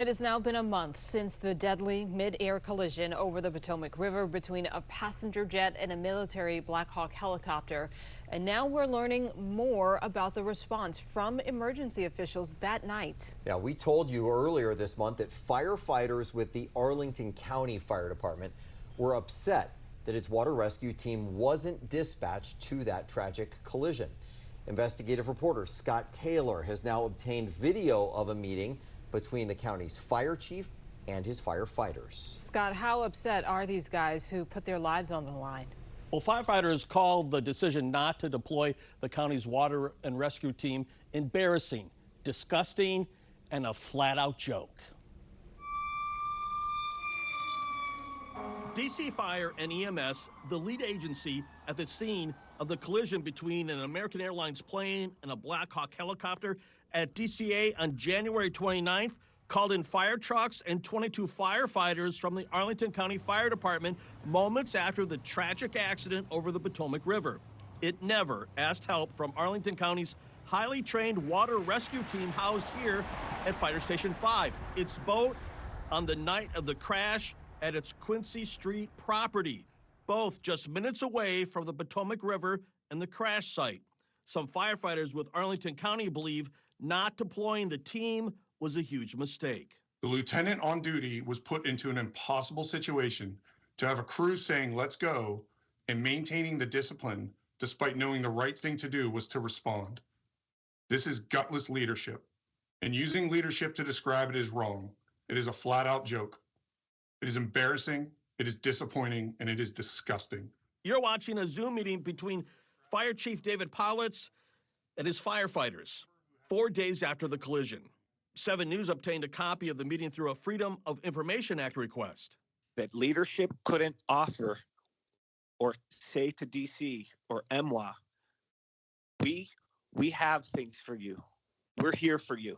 It has now been a month since the deadly mid-air collision over the Potomac River between a passenger jet and a military Blackhawk helicopter. And now we're learning more about the response from emergency officials that night. Yeah, we told you earlier this month that firefighters with the Arlington County Fire Department were upset that its water rescue team wasn't dispatched to that tragic collision. Investigative reporter Scott Taylor has now obtained video of a meeting between the county's fire chief and his firefighters. Scott, how upset are these guys who put their lives on the line? Well, firefighters called the decision not to deploy the county's water and rescue team embarrassing, disgusting, and a flat-out joke. DC Fire and EMS, the lead agency at the scene of the collision between an American Airlines plane and a Blackhawk helicopter at DCA on January 29th, called in fire trucks and 22 firefighters from the Arlington County Fire Department moments after the tragic accident over the Potomac River. It never asked help from Arlington County's highly trained water rescue team housed here at Fire Station 5. Its boat on the night of the crash at its Quincy Street property, both just minutes away from the Potomac River and the crash site. Some firefighters with Arlington County believe not deploying the team was a huge mistake. The lieutenant on duty was put into an impossible situation to have a crew saying, "Let's go," and maintaining the discipline despite knowing the right thing to do was to respond. This is gutless leadership, and using leadership to describe it is wrong. It is a flat-out joke. It is embarrassing, it is disappointing, and it is disgusting. You're watching a Zoom meeting between Fire Chief David Powlitz and his firefighters 4 days after the collision. 7 News obtained a copy of the meeting through a Freedom of Information Act request. That leadership couldn't offer or say to DC or MWA, we have things for you. We're here for you.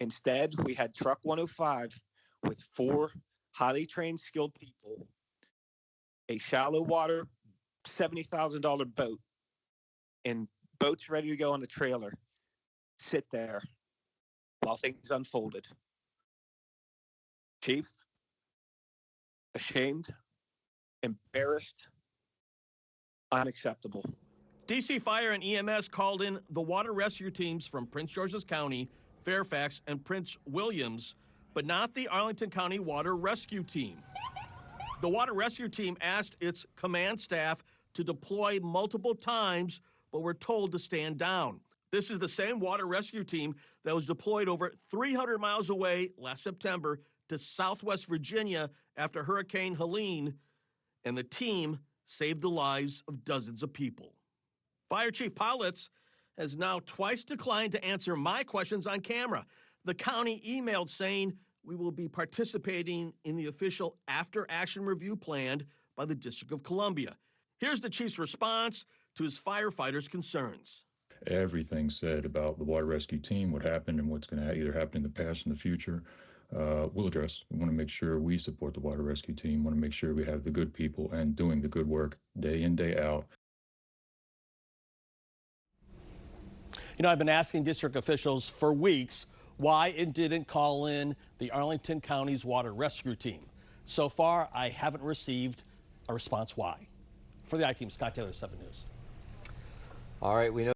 Instead, we had Truck 105 with 4 highly trained, skilled people, a shallow water, $70,000 boat, and boats ready to go on the trailer, sit there while things unfolded. Chief, ashamed, embarrassed, unacceptable. DC Fire and EMS called in the water rescue teams from Prince George's County, Fairfax, and Prince Williams, but not the Arlington County Water Rescue Team. The water rescue team asked its command staff to deploy multiple times, but were told to stand down. This is the same water rescue team that was deployed over 300 miles away last September to Southwest Virginia after Hurricane Helene, and the team saved the lives of dozens of people. Fire Chief Powlitz has now twice declined to answer my questions on camera. The county emailed saying we will be participating in the official after-action review planned by the District of Columbia. Here's the chief's response to his firefighters' concerns. Everything said about the water rescue team, what happened and what's going to either happen in the past and the future, we'll address. We want to make sure we support the water rescue team, want to make sure we have the good people and doing the good work day in, day out. You know, I've been asking district officials for weeks why it didn't call in the Arlington County's water rescue team. So far, I haven't received a response why. For the I-Team, Scott Taylor, 7 News. All right, we know